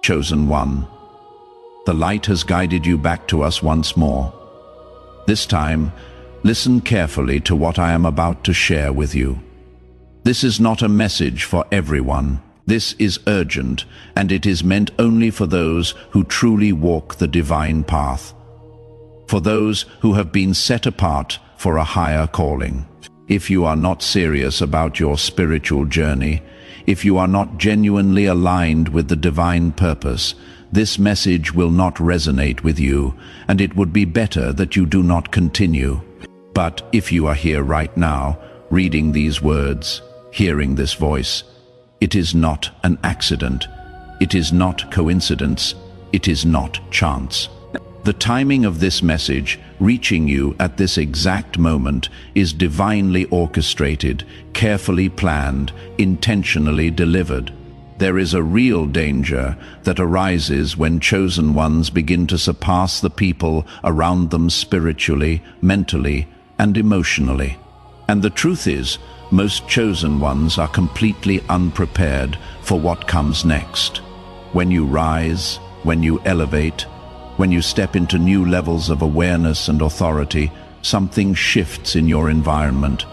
chosen one. The light has guided you back to us once more. This time, listen carefully to what I am about to share with you. This is not a message for everyone. This is urgent, and it is meant only for those who truly walk the divine path, for those who have been set apart for a higher calling. If you are not serious about your spiritual journey, if you are not genuinely aligned with the divine purpose, this message will not resonate with you, and it would be better that you do not continue. But if you are here right now, reading these words, hearing this voice, it is not an accident. It is not coincidence. It is not chance. The timing of this message reaching you at this exact moment is divinely orchestrated, carefully planned, intentionally delivered. There is a real danger that arises when chosen ones begin to surpass the people around them spiritually, mentally, and emotionally. And the truth is, most chosen ones are completely unprepared for what comes next. When you rise, when you elevate, when you step into new levels of awareness and authority, something shifts in your environment.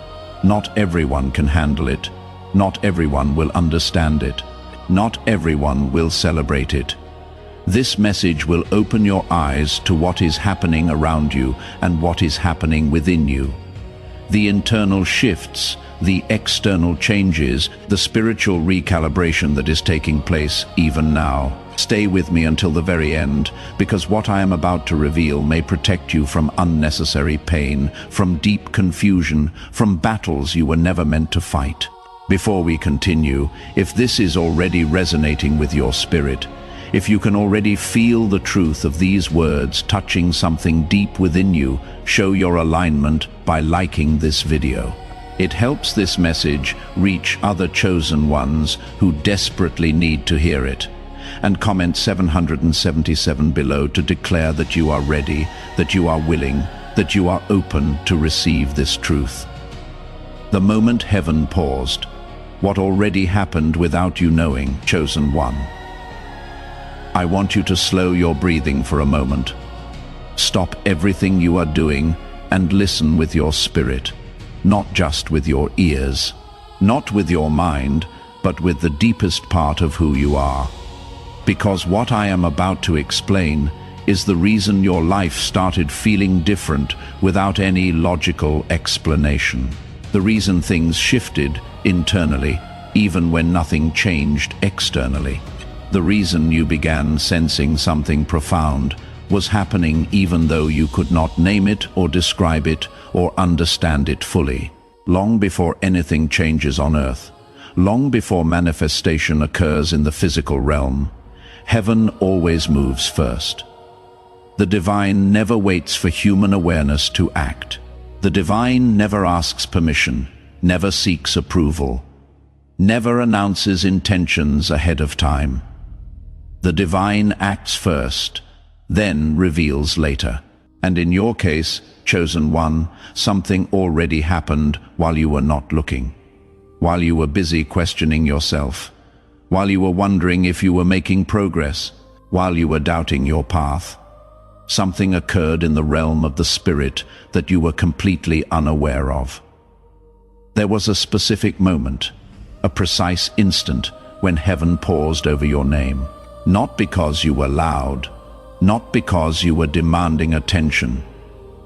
Not everyone can handle it. Not everyone will understand it. Not everyone will celebrate it. This message will open your eyes to what is happening around you and what is happening within you. The internal shifts, the external changes, the spiritual recalibration that is taking place even now. Stay with me until the very end, because what I am about to reveal may protect you from unnecessary pain, from deep confusion, from battles you were never meant to fight. Before we continue, if this is already resonating with your spirit, if you can already feel the truth of these words touching something deep within you, show your alignment by liking this video. It helps this message reach other chosen ones who desperately need to hear it. And comment 777 below to declare that you are ready, that you are willing, that you are open to receive this truth. The moment heaven paused, what already happened without you knowing, chosen one. I want you to slow your breathing for a moment. Stop everything you are doing and listen with your spirit, not just with your ears, not with your mind, but with the deepest part of who you are. Because what I am about to explain is the reason your life started feeling different without any logical explanation. The reason things shifted internally, even when nothing changed externally. The reason you began sensing something profound was happening even though you could not name it or describe it or understand it fully. Long before anything changes on earth, long before manifestation occurs in the physical realm, heaven always moves first. The divine never waits for human awareness to act. The divine never asks permission, never seeks approval, never announces intentions ahead of time. The divine acts first, then reveals later. And in your case, chosen one, something already happened while you were not looking, while you were busy questioning yourself, while you were wondering if you were making progress, while you were doubting your path. Something occurred in the realm of the spirit that you were completely unaware of. There was a specific moment, a precise instant when heaven paused over your name. Not because you were loud, not because you were demanding attention,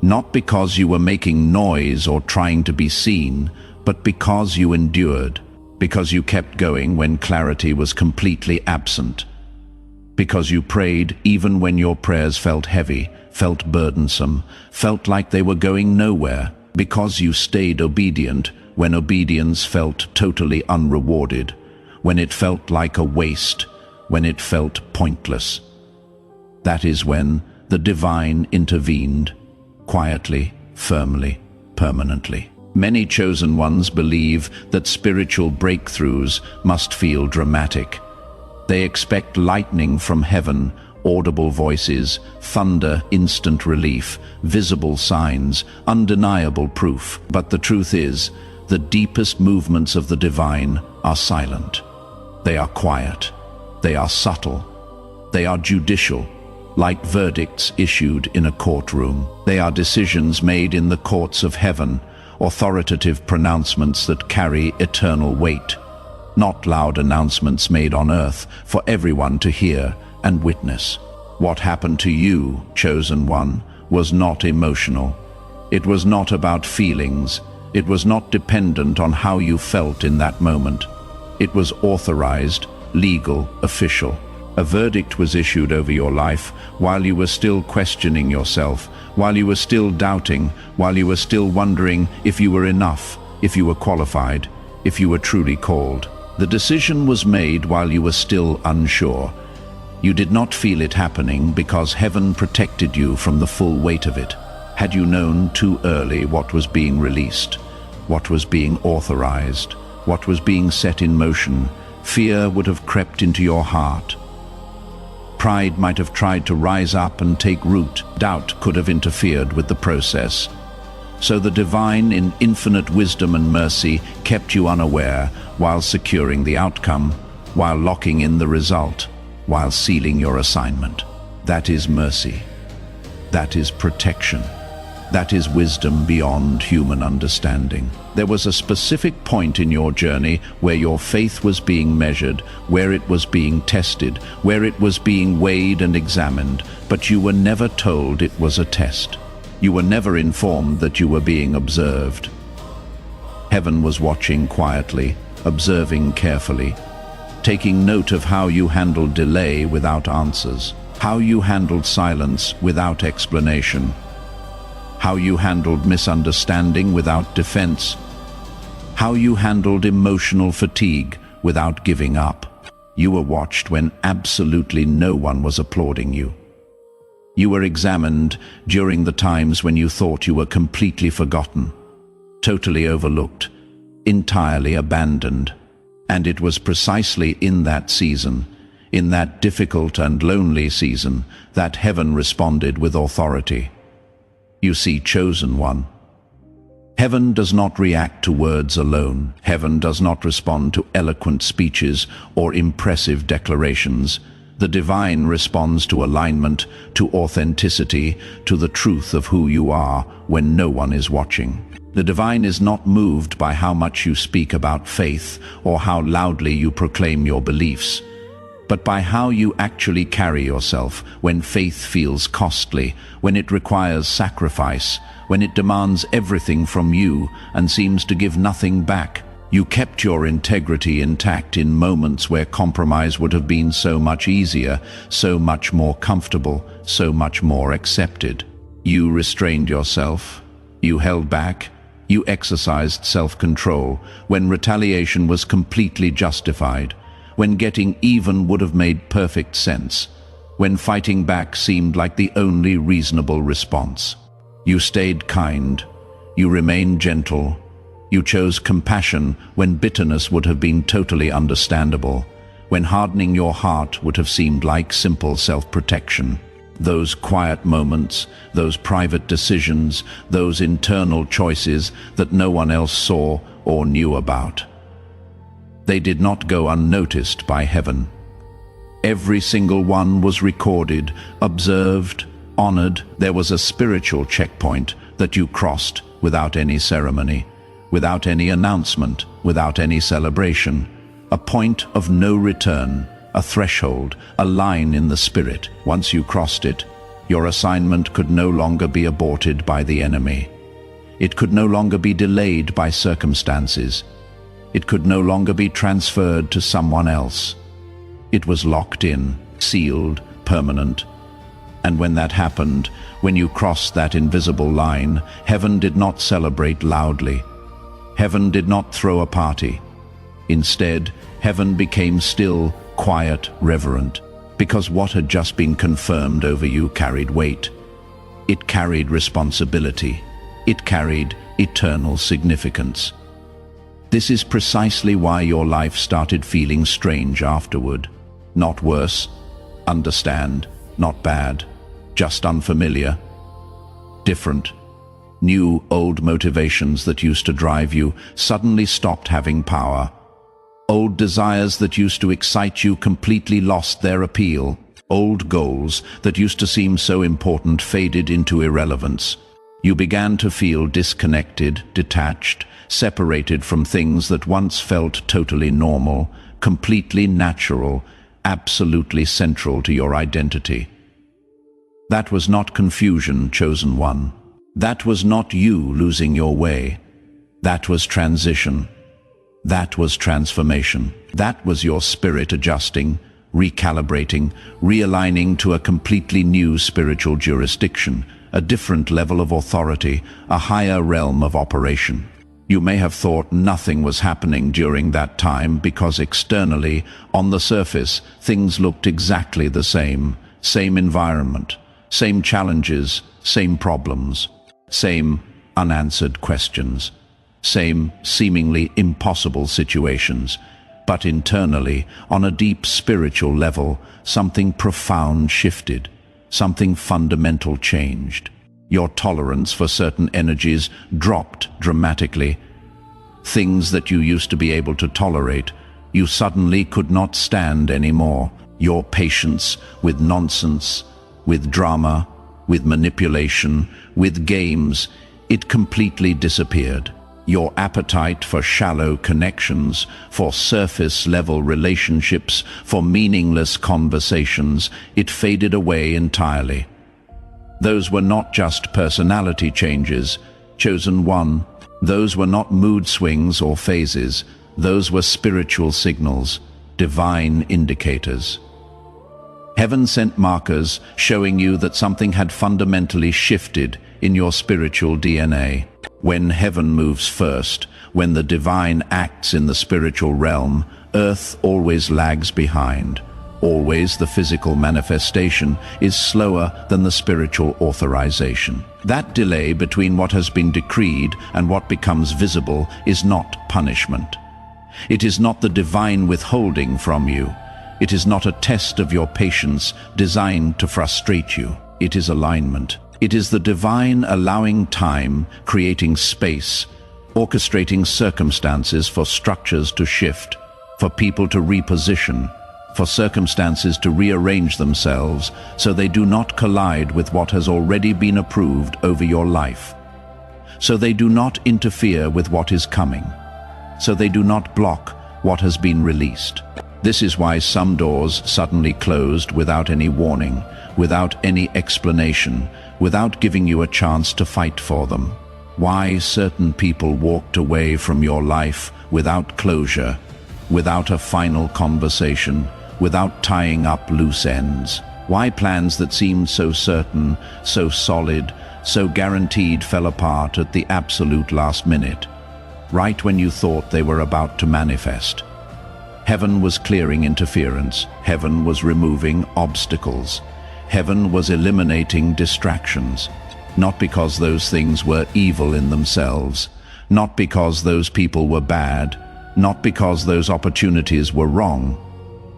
not because you were making noise or trying to be seen, but because you endured, because you kept going when clarity was completely absent, because you prayed even when your prayers felt heavy, felt burdensome, felt like they were going nowhere, because you stayed obedient when obedience felt totally unrewarded, when it felt like a waste, when it felt pointless. That is when the divine intervened, quietly, firmly, permanently. Many chosen ones believe that spiritual breakthroughs must feel dramatic. They expect lightning from heaven, audible voices, thunder, instant relief, visible signs, undeniable proof. But the truth is, the deepest movements of the divine are silent. They are quiet. They are subtle. They are judicial, like verdicts issued in a courtroom. They are decisions made in the courts of heaven, authoritative pronouncements that carry eternal weight, not loud announcements made on earth for everyone to hear and witness. What happened to you, chosen one, was not emotional. It was not about feelings. It was not dependent on how you felt in that moment. It was authorized, legal, official. A verdict was issued over your life while you were still questioning yourself, while you were still doubting, while you were still wondering if you were enough, if you were qualified, if you were truly called. The decision was made while you were still unsure. You did not feel it happening because heaven protected you from the full weight of it. Had you known too early what was being released, what was being authorized, what was being set in motion, fear would have crept into your heart. Pride might have tried to rise up and take root. Doubt could have interfered with the process. So the divine, in infinite wisdom and mercy, kept you unaware while securing the outcome, while locking in the result, while sealing your assignment. That is mercy. That is protection. That is wisdom beyond human understanding. There was a specific point in your journey where your faith was being measured, where it was being tested, where it was being weighed and examined, but you were never told it was a test. You were never informed that you were being observed. Heaven was watching quietly, observing carefully, taking note of how you handled delay without answers, how you handled silence without explanation, how you handled misunderstanding without defense, how you handled emotional fatigue without giving up. You were watched when absolutely no one was applauding you. You were examined during the times when you thought you were completely forgotten, totally overlooked, entirely abandoned. And it was precisely in that season, in that difficult and lonely season, that heaven responded with authority. You see, chosen one, heaven does not react to words alone. Heaven does not respond to eloquent speeches or impressive declarations. The divine responds to alignment, to authenticity, to the truth of who you are when no one is watching. The divine is not moved by how much you speak about faith or how loudly you proclaim your beliefs, but by how you actually carry yourself when faith feels costly, when it requires sacrifice, when it demands everything from you and seems to give nothing back. You kept your integrity intact in moments where compromise would have been so much easier, so much more comfortable, so much more accepted. You restrained yourself. You held back. You exercised self-control when retaliation was completely justified, when getting even would have made perfect sense, when fighting back seemed like the only reasonable response. You stayed kind. You remained gentle. You chose compassion when bitterness would have been totally understandable, when hardening your heart would have seemed like simple self-protection. Those quiet moments, those private decisions, those internal choices that no one else saw or knew about. They did not go unnoticed by heaven. Every single one was recorded, observed, honored. There was a spiritual checkpoint that you crossed without any ceremony, without any announcement, without any celebration. A point of no return, a threshold, a line in the spirit. Once you crossed it, your assignment could no longer be aborted by the enemy. It could no longer be delayed by circumstances. It could no longer be transferred to someone else. It was locked in, sealed, permanent. And when that happened, when you crossed that invisible line, heaven did not celebrate loudly. Heaven did not throw a party. Instead, heaven became still, quiet, reverent, because what had just been confirmed over you carried weight. It carried responsibility. It carried eternal significance. This is precisely why your life started feeling strange afterward. Not worse, understand, not bad, just unfamiliar, different. New, old motivations that used to drive you suddenly stopped having power. Old desires that used to excite you completely lost their appeal. Old goals that used to seem so important faded into irrelevance. You began to feel disconnected, detached, separated from things that once felt totally normal, completely natural, absolutely central to your identity. That was not confusion, chosen one. That was not you losing your way. That was transition. That was transformation. That was your spirit adjusting, recalibrating, realigning to a completely new spiritual jurisdiction, a different level of authority, a higher realm of operation. You may have thought nothing was happening during that time because externally, on the surface, things looked exactly the same. Same environment, same challenges, same problems, same unanswered questions, same seemingly impossible situations. But internally, on a deep spiritual level, something profound shifted, something fundamental changed. Your tolerance for certain energies dropped dramatically. Things that you used to be able to tolerate, you suddenly could not stand anymore. Your patience with nonsense, with drama, with manipulation, with games, it completely disappeared. Your appetite for shallow connections, for surface-level relationships, for meaningless conversations, it faded away entirely. Those were not just personality changes, chosen one. Those were not mood swings or phases. Those were spiritual signals, divine indicators. Heaven sent markers showing you that something had fundamentally shifted in your spiritual DNA. When heaven moves first, when the divine acts in the spiritual realm, earth always lags behind. Always the physical manifestation is slower than the spiritual authorization. That delay between what has been decreed and what becomes visible is not punishment. It is not the divine withholding from you. It is not a test of your patience designed to frustrate you. It is alignment. It is the divine allowing time, creating space, orchestrating circumstances for structures to shift, for people to reposition, for circumstances to rearrange themselves so they do not collide with what has already been approved over your life. So they do not interfere with what is coming. So they do not block what has been released. This is why some doors suddenly closed without any warning, without any explanation, without giving you a chance to fight for them. Why certain people walked away from your life without closure, without a final conversation, without tying up loose ends. Why plans that seemed so certain, so solid, so guaranteed fell apart at the absolute last minute, right when you thought they were about to manifest. Heaven was clearing interference. Heaven was removing obstacles. Heaven was eliminating distractions. Not because those things were evil in themselves, not because those people were bad, not because those opportunities were wrong,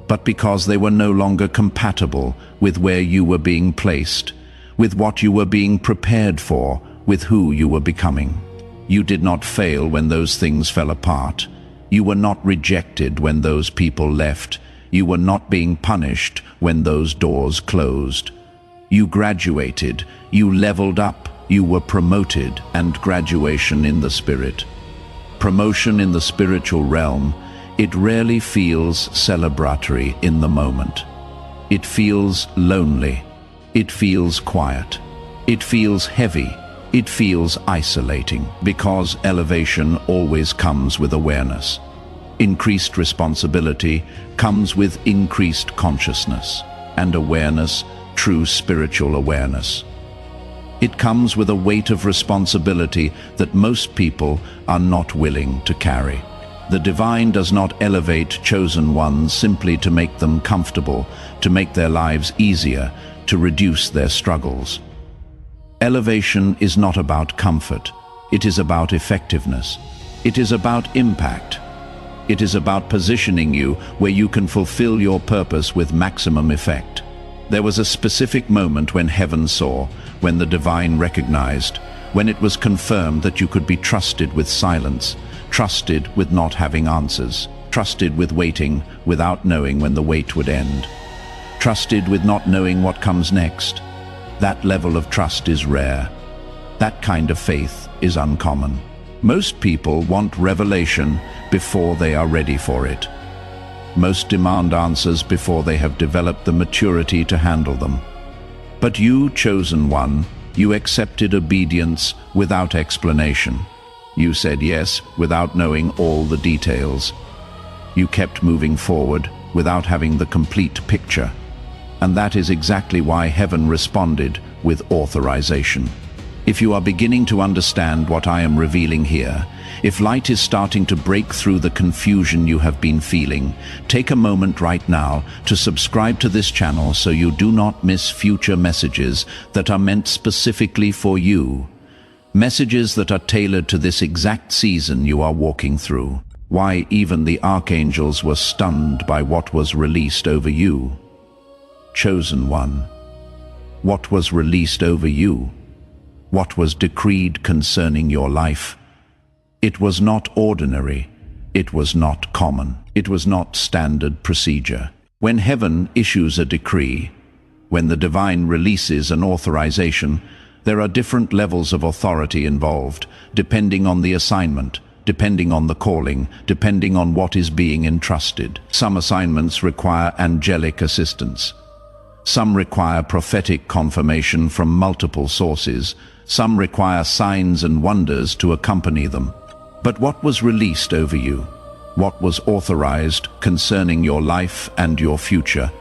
but because they were no longer compatible with where you were being placed, with what you were being prepared for, with who you were becoming. You did not fail when those things fell apart. You were not rejected when those people left. You were not being punished when those doors closed. You graduated, you leveled up, you were promoted, and graduation in the spirit. Promotion in the spiritual realm, it rarely feels celebratory in the moment. It feels lonely. It feels quiet. It feels heavy. It feels isolating, because elevation always comes with awareness. Increased responsibility comes with increased consciousness, and awareness, true spiritual awareness. It comes with a weight of responsibility that most people are not willing to carry. The divine does not elevate chosen ones simply to make them comfortable, to make their lives easier, to reduce their struggles. Elevation is not about comfort. It is about effectiveness. It is about impact. It is about positioning you where you can fulfill your purpose with maximum effect. There was a specific moment when heaven saw, when the divine recognized, when it was confirmed that you could be trusted with silence, trusted with not having answers, trusted with waiting without knowing when the wait would end. trusted with not knowing what comes next. That level of trust is rare. That kind of faith is uncommon. Most people want revelation before they are ready for it. Most demand answers before they have developed the maturity to handle them. But you, chosen one, you accepted obedience without explanation. You said yes without knowing all the details. You kept moving forward without having the complete picture. And that is exactly why heaven responded with authorization. If you are beginning to understand what I am revealing here, if light is starting to break through the confusion you have been feeling, take a moment right now to subscribe to this channel so you do not miss future messages that are meant specifically for you. Messages that are tailored to this exact season you are walking through. Why even the archangels were stunned by what was released over you. Chosen one. What was released over you? What was decreed concerning your life? It was not ordinary. It was not common. It was not standard procedure. When heaven issues a decree, when the divine releases an authorization, there are different levels of authority involved, depending on the assignment, depending on the calling, depending on what is being entrusted. Some assignments require angelic assistance. Some require prophetic confirmation from multiple sources. Some require signs and wonders to accompany them. But what was released over you? What was authorized concerning your life and your future?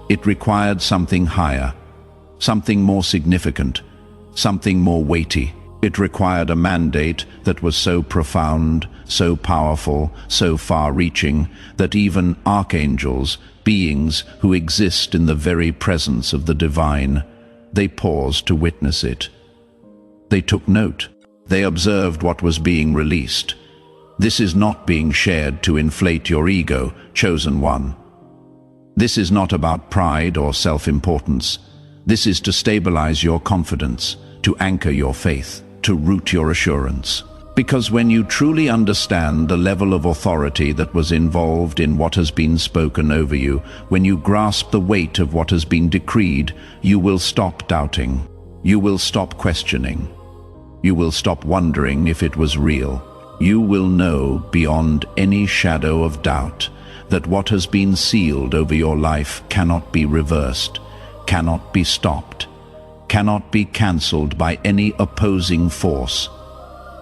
It required something higher, something more significant, something more weighty. It required a mandate that was so profound, so powerful, so far-reaching, that even archangels, beings who exist in the very presence of the divine, they paused to witness it. They took note. They observed what was being released. This is not being shared to inflate your ego, chosen one. This is not about pride or self-importance. This is to stabilize your confidence, to anchor your faith, to root your assurance. Because when you truly understand the level of authority that was involved in what has been spoken over you, when you grasp the weight of what has been decreed, you will stop doubting. You will stop questioning. You will stop wondering if it was real. You will know beyond any shadow of doubt that what has been sealed over your life cannot be reversed, cannot be stopped, cannot be cancelled by any opposing force.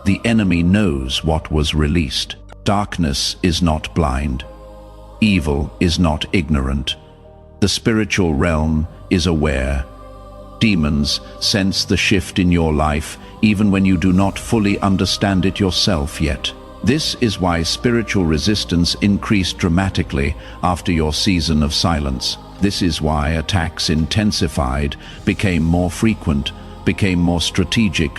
The enemy knows what was released. Darkness is not blind. Evil is not ignorant. The spiritual realm is aware. Demons sense the shift in your life even when you do not fully understand it yourself yet. This is why spiritual resistance increased dramatically after your season of silence. This is why attacks intensified, became more frequent, became more strategic,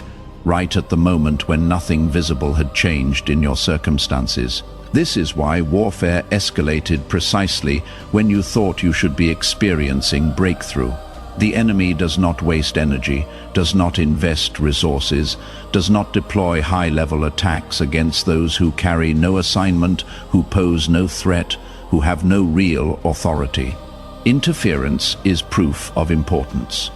right at the moment when nothing visible had changed in your circumstances. This is why warfare escalated precisely when you thought you should be experiencing breakthrough. The enemy does not waste energy, does not invest resources, does not deploy high-level attacks against those who carry no assignment, who pose no threat, who have no real authority. Interference is proof of importance.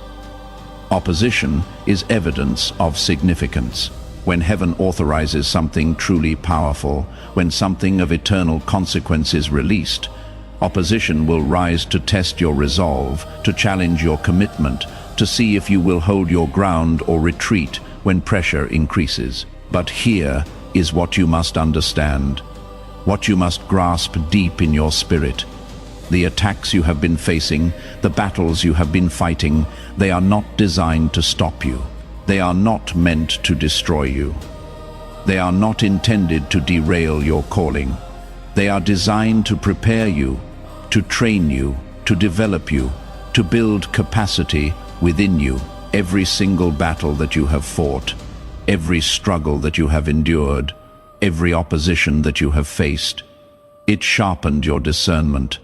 Opposition is evidence of significance. When heaven authorizes something truly powerful, when something of eternal consequence is released, opposition will rise to test your resolve, to challenge your commitment, to see if you will hold your ground or retreat when pressure increases. But here is what you must understand, what you must grasp deep in your spirit. The attacks you have been facing, the battles you have been fighting, they are not designed to stop you. They are not meant to destroy you. They are not intended to derail your calling. They are designed to prepare you, to train you, to develop you, to build capacity within you. Every single battle that you have fought, every struggle that you have endured, every opposition that you have faced, it sharpened your discernment.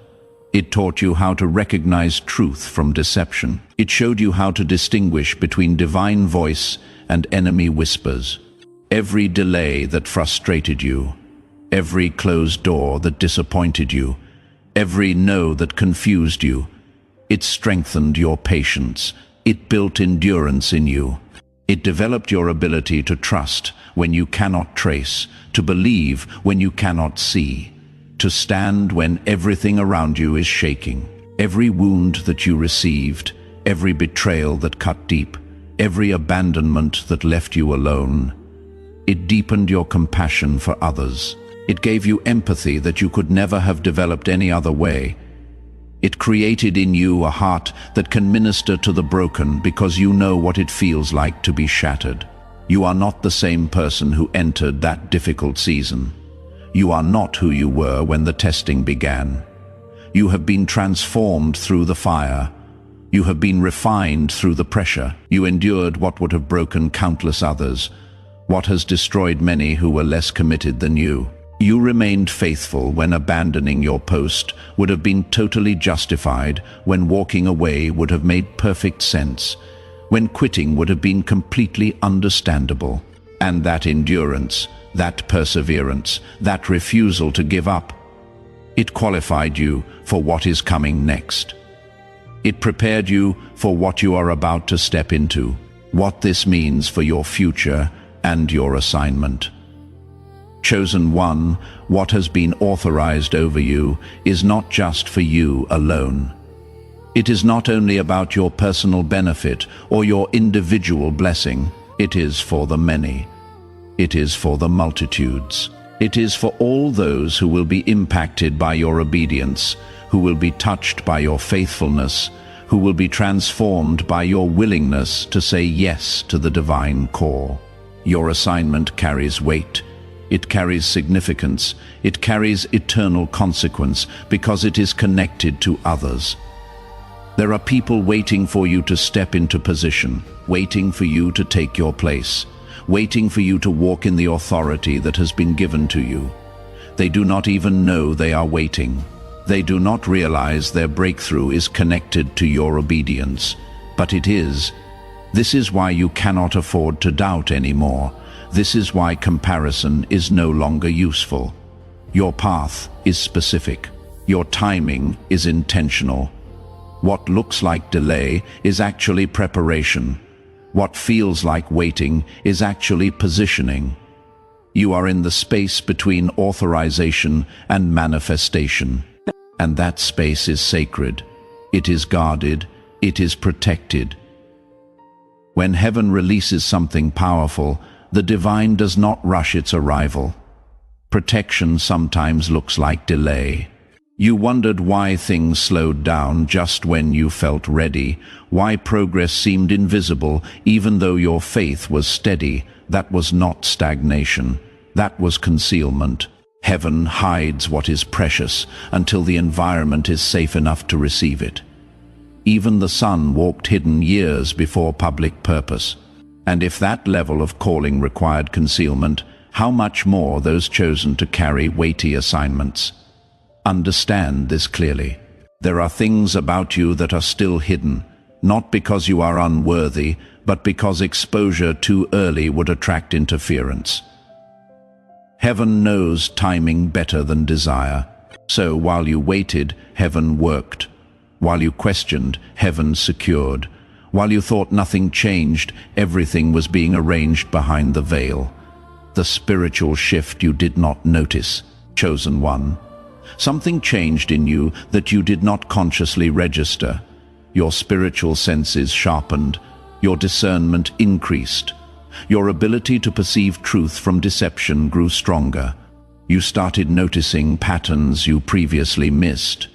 It taught you how to recognize truth from deception. It showed you how to distinguish between divine voice and enemy whispers. Every delay that frustrated you, every closed door that disappointed you, every no that confused you, It strengthened your patience. It built endurance in you. It developed your ability to trust when you cannot trace, to believe when you cannot see, to stand when everything around you is shaking. Every wound that you received, every betrayal that cut deep, every abandonment that left you alone, it deepened your compassion for others. It gave you empathy that you could never have developed any other way. It created in you a heart that can minister to the broken because you know what it feels like to be shattered. You are not the same person who entered that difficult season. You are not who you were when the testing began. You have been transformed through the fire. You have been refined through the pressure. You endured what would have broken countless others, what has destroyed many who were less committed than you. You remained faithful when abandoning your post would have been totally justified, when walking away would have made perfect sense, when quitting would have been completely understandable. And that endurance, that perseverance, that refusal to give up, it qualified you for what is coming next. It prepared you for what you are about to step into, what this means for your future and your assignment. Chosen one, what has been authorized over you is not just for you alone. It is not only about your personal benefit or your individual blessing. It is for the many. It is for the multitudes. It is for all those who will be impacted by your obedience, who will be touched by your faithfulness, who will be transformed by your willingness to say yes to the divine call. Your assignment carries weight. It carries significance. It carries eternal consequence because it is connected to others. There are people waiting for you to step into position, waiting for you to take your place, waiting for you to walk in the authority that has been given to you. They do not even know they are waiting. They do not realize their breakthrough is connected to your obedience, but it is. This is why you cannot afford to doubt anymore. This is why comparison is no longer useful. Your path is specific. Your timing is intentional. What looks like delay is actually preparation. What feels like waiting is actually positioning. You are in the space between authorization and manifestation. And that space is sacred. It is guarded. It is protected. When heaven releases something powerful, the divine does not rush its arrival. Protection sometimes looks like delay. You wondered why things slowed down just when you felt ready, why progress seemed invisible even though your faith was steady. That was not stagnation. That was concealment. Heaven hides what is precious until the environment is safe enough to receive it. Even the sun walked hidden years before public purpose. And if that level of calling required concealment, how much more those chosen to carry weighty assignments? Understand this clearly. There are things about you that are still hidden, not because you are unworthy, but because exposure too early would attract interference. Heaven knows timing better than desire. So while you waited, heaven worked. While you questioned, heaven secured. While you thought nothing changed, everything was being arranged behind the veil. The spiritual shift you did not notice. Chosen one. Something changed in you that you did not consciously register. Your spiritual senses sharpened. Your discernment increased. Your ability to perceive truth from deception grew stronger. You started noticing patterns you previously missed.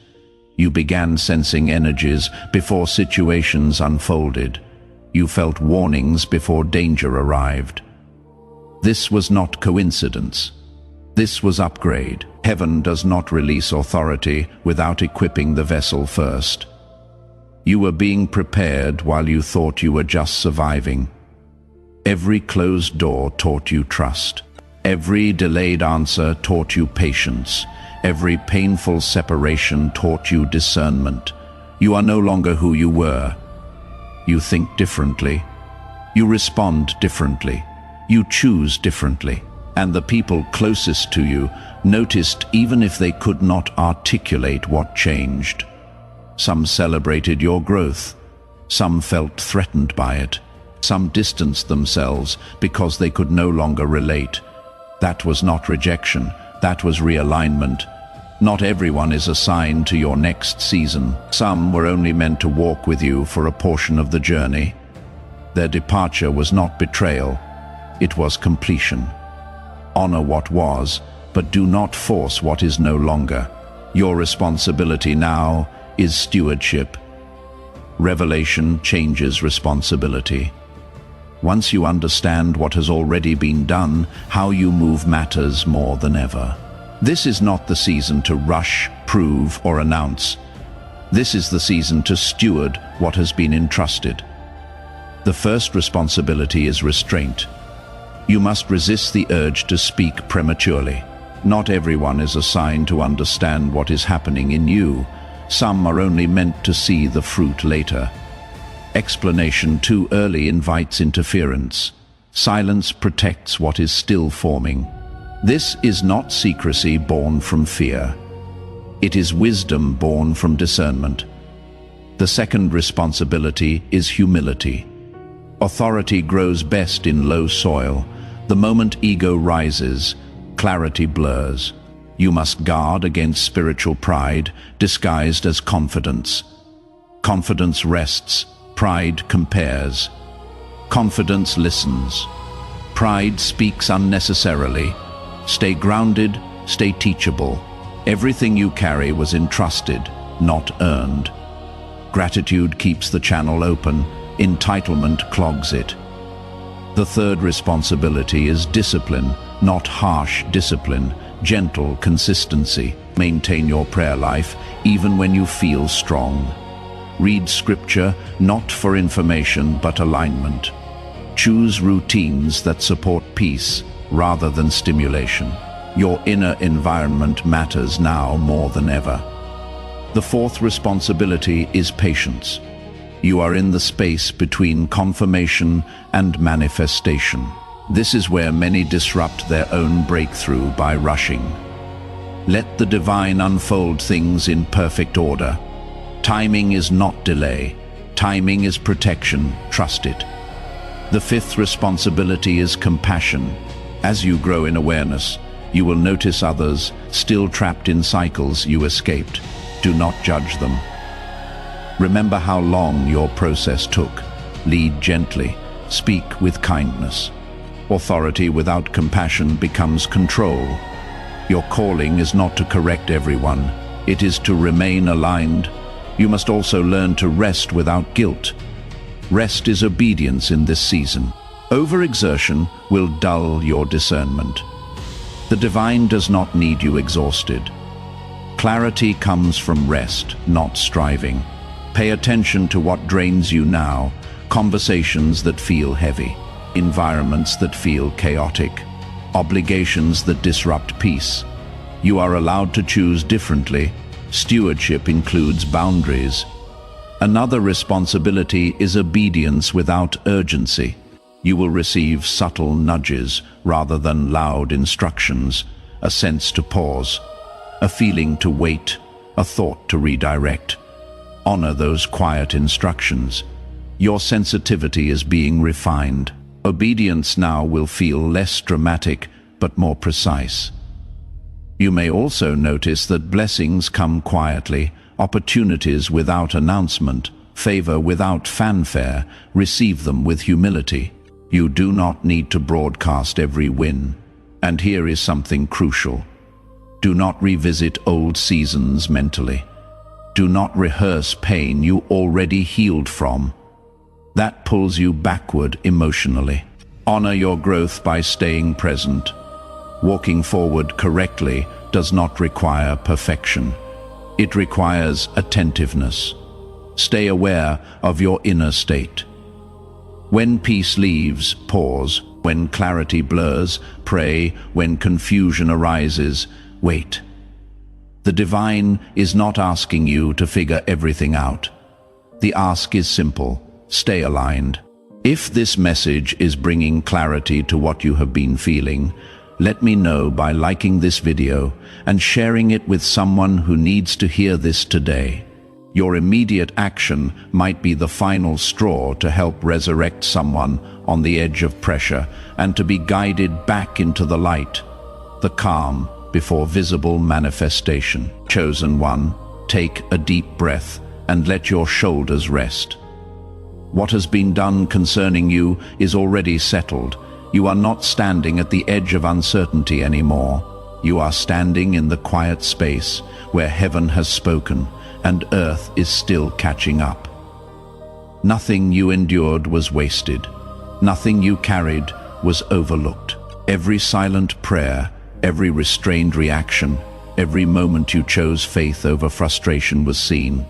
You began sensing energies before situations unfolded. You felt warnings before danger arrived. This was not coincidence. This was upgrade. Heaven does not release authority without equipping the vessel first. You were being prepared while you thought you were just surviving. Every closed door taught you trust. Every delayed answer taught you patience. Every painful separation taught you discernment. You are no longer who you were. You think differently. You respond differently. You choose differently. And the people closest to you noticed even if they could not articulate what changed. Some celebrated your growth. Some felt threatened by it. Some distanced themselves because they could no longer relate. That was not rejection, that was realignment. Not everyone is assigned to your next season. Some were only meant to walk with you for a portion of the journey. Their departure was not betrayal, it was completion. Honor what was, but do not force what is no longer. Your responsibility now is stewardship. Revelation changes responsibility. Once you understand what has already been done, how you move matters more than ever. This is not the season to rush, prove, or announce. This is the season to steward what has been entrusted. The first responsibility is restraint. You must resist the urge to speak prematurely. Not everyone is assigned to understand what is happening in you. Some are only meant to see the fruit later. Explanation too early invites interference. Silence protects what is still forming. This is not secrecy born from fear. It is wisdom born from discernment. The second responsibility is humility. Authority grows best in low soil. The moment ego rises, clarity blurs. You must guard against spiritual pride, disguised as confidence. Confidence rests, pride compares. Confidence listens. Pride speaks unnecessarily. Stay grounded, stay teachable. Everything you carry was entrusted, not earned. Gratitude keeps the channel open, entitlement clogs it. The third responsibility is discipline, not harsh discipline, gentle consistency. Maintain your prayer life even when you feel strong. Read scripture not for information but alignment. Choose routines that support peace rather than stimulation. Your inner environment matters now more than ever. The fourth responsibility is patience. You are in the space between confirmation and manifestation. This is where many disrupt their own breakthrough by rushing. Let the divine unfold things in perfect order. Timing is not delay. Timing is protection. Trust it. The fifth responsibility is compassion. As you grow in awareness, you will notice others still trapped in cycles you escaped. Do not judge them. Remember how long your process took. Lead gently. Speak with kindness. Authority without compassion becomes control. Your calling is not to correct everyone. It is to remain aligned. You must also learn to rest without guilt. Rest is obedience in this season. Overexertion will dull your discernment. The divine does not need you exhausted. Clarity comes from rest, not striving. Pay attention to what drains you now. Conversations that feel heavy. Environments that feel chaotic. Obligations that disrupt peace. You are allowed to choose differently. Stewardship includes boundaries. Another responsibility is obedience without urgency. You will receive subtle nudges rather than loud instructions, a sense to pause, a feeling to wait, a thought to redirect. Honor those quiet instructions. Your sensitivity is being refined. Obedience now will feel less dramatic but more precise. You may also notice that blessings come quietly, opportunities without announcement, favor without fanfare. Receive them with humility. You do not need to broadcast every win. And here is something crucial. Do not revisit old seasons mentally. Do not rehearse pain you already healed from. That pulls you backward emotionally. Honor your growth by staying present. Walking forward correctly does not require perfection. It requires attentiveness. Stay aware of your inner state. When peace leaves, pause. When clarity blurs, pray. When confusion arises, wait. The divine is not asking you to figure everything out. The ask is simple. Stay aligned. If this message is bringing clarity to what you have been feeling, let me know by liking this video and sharing it with someone who needs to hear this today. Your immediate action might be the final straw to help resurrect someone on the edge of pressure and to be guided back into the light, the calm before visible manifestation. Chosen one, take a deep breath and let your shoulders rest. What has been done concerning you is already settled. You are not standing at the edge of uncertainty anymore. You are standing in the quiet space where heaven has spoken and earth is still catching up. Nothing you endured was wasted. Nothing you carried was overlooked. Every silent prayer, every restrained reaction, every moment you chose faith over frustration was seen.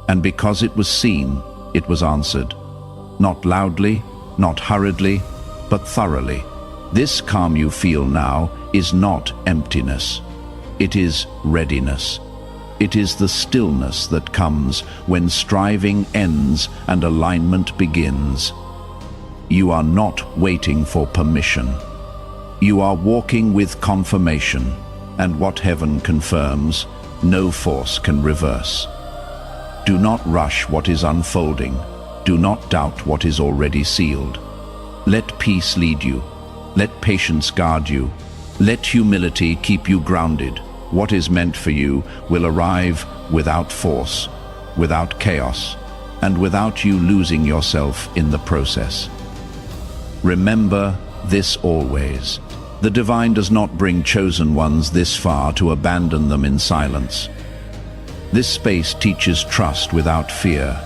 And because it was seen, it was answered. Not loudly, not hurriedly, but thoroughly. This calm you feel now is not emptiness. It is readiness. It is the stillness that comes when striving ends and alignment begins. You are not waiting for permission. You are walking with confirmation, and what heaven confirms, no force can reverse. Do not rush what is unfolding. Do not doubt what is already sealed. Let peace lead you. Let patience guard you. Let humility keep you grounded. What is meant for you will arrive without force, without chaos, and without you losing yourself in the process. Remember this always. The divine does not bring chosen ones this far to abandon them in silence. This space teaches trust without fear.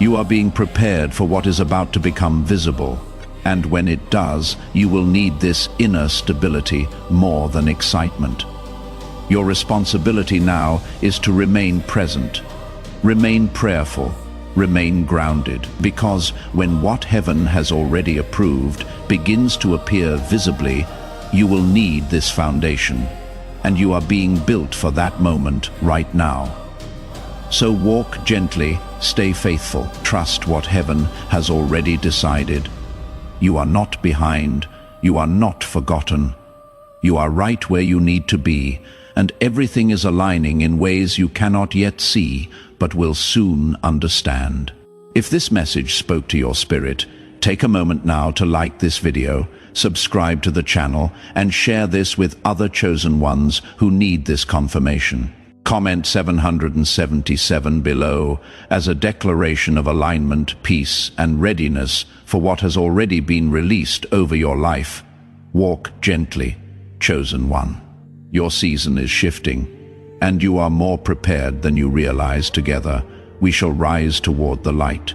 You are being prepared for what is about to become visible, and when it does, you will need this inner stability more than excitement. Your responsibility now is to remain present, remain prayerful, remain grounded, because when what heaven has already approved begins to appear visibly, you will need this foundation, and you are being built for that moment right now. So walk gently, stay faithful, trust what heaven has already decided. You are not behind, you are not forgotten. You are right where you need to be, and everything is aligning in ways you cannot yet see, but will soon understand. If this message spoke to your spirit, take a moment now to like this video, subscribe to the channel, and share this with other chosen ones who need this confirmation. Comment 777 below as a declaration of alignment, peace, and readiness for what has already been released over your life. Walk gently, chosen one. Your season is shifting, and you are more prepared than you realize. Together, we shall rise toward the light.